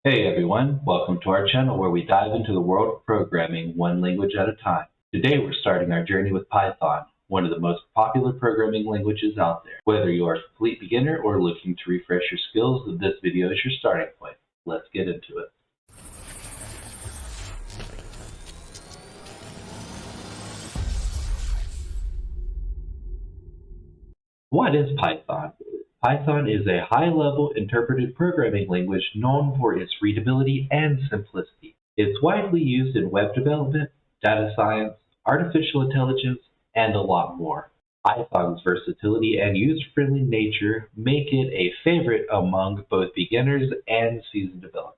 Hey everyone, welcome to our channel where we dive into the world of programming one language at a time. Today we're starting our journey with Python, one of the most popular programming languages out there. Whether you are a complete beginner or looking to refresh your skills, this video is your starting point. Let's get into it. What is Python? Python is a high-level interpreted programming language known for its readability and simplicity. It's widely used in web development, data science, artificial intelligence, and a lot more. Python's versatility and user-friendly nature make it a favorite among both beginners and seasoned developers.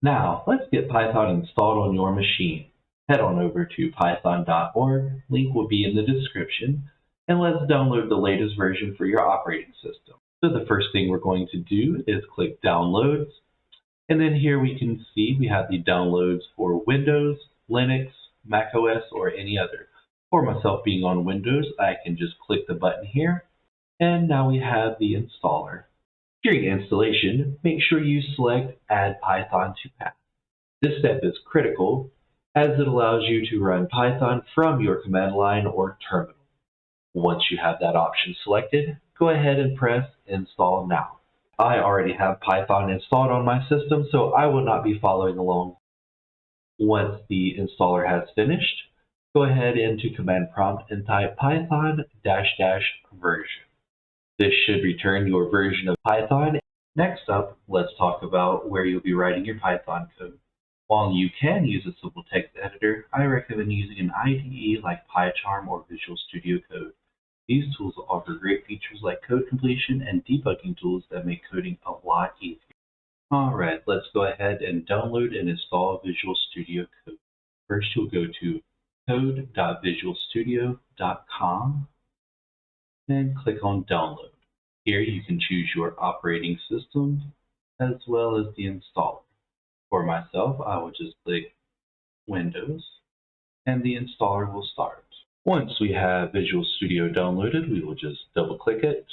Now, let's get Python installed on your machine. Head on over to python.org, link will be in the description, and let's download the latest version for your operating system. So the first thing we're going to do is click Downloads, and then here we can see we have the downloads for Windows, Linux, macOS, or any other. For myself being on Windows, I can just click the button here, and now we have the installer. During installation, make sure you select Add Python to Path. This step is critical as it allows you to run Python from your command line or terminal. Once you have that option selected, go ahead and press Install Now. I already have Python installed on my system, so I will not be following along. Once the installer has finished, go ahead into Command Prompt and type Python --version. This should return your version of Python. Next up, let's talk about where you'll be writing your Python code. While you can use a simple text editor, I recommend using an IDE like PyCharm or Visual Studio Code. These tools offer great features like code completion and debugging tools that make coding a lot easier. Alright, let's go ahead and download and install Visual Studio Code. First, you'll go to code.visualstudio.com and click on Download. Here you can choose your operating system as well as the installer. For myself, I will just click Windows and the installer will start. Once we have Visual Studio downloaded, we will just double click it,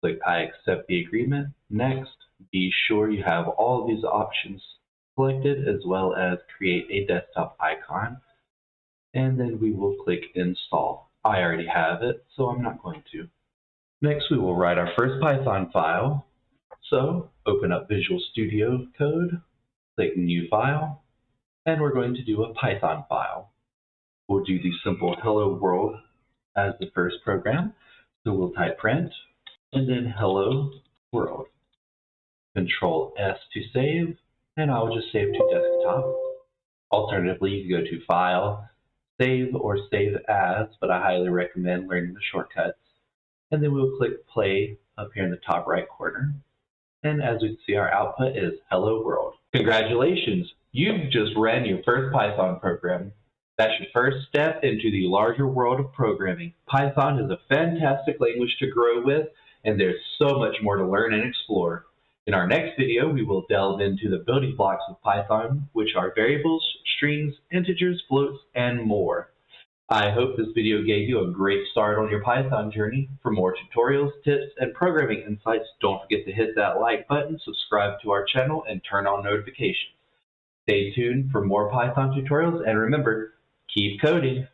click I accept the agreement. Next, be sure you have all of these options selected as well as create a desktop icon, and then we will click install. I already have it, so I'm not going to. Next, we will write our first Python file. So open up Visual Studio Code, click New File, and we're going to do a Python file. We'll do the simple hello world as the first program. So we'll type print and then hello world. Control S to save, and I'll just save to desktop. Alternatively, you can go to File, Save, or Save As, but I highly recommend learning the shortcuts. And then we'll click Play up here in the top right corner. And as we can see, our output is hello world. Congratulations! You've just ran your first Python program. That's your first step into the larger world of programming. Python is a fantastic language to grow with, and there's so much more to learn and explore. In our next video, we will delve into the building blocks of Python, which are variables, strings, integers, floats, and more. I hope this video gave you a great start on your Python journey. For more tutorials, tips, and programming insights, don't forget to hit that like button, subscribe to our channel, and turn on notifications. Stay tuned for more Python tutorials, and remember, keep coding.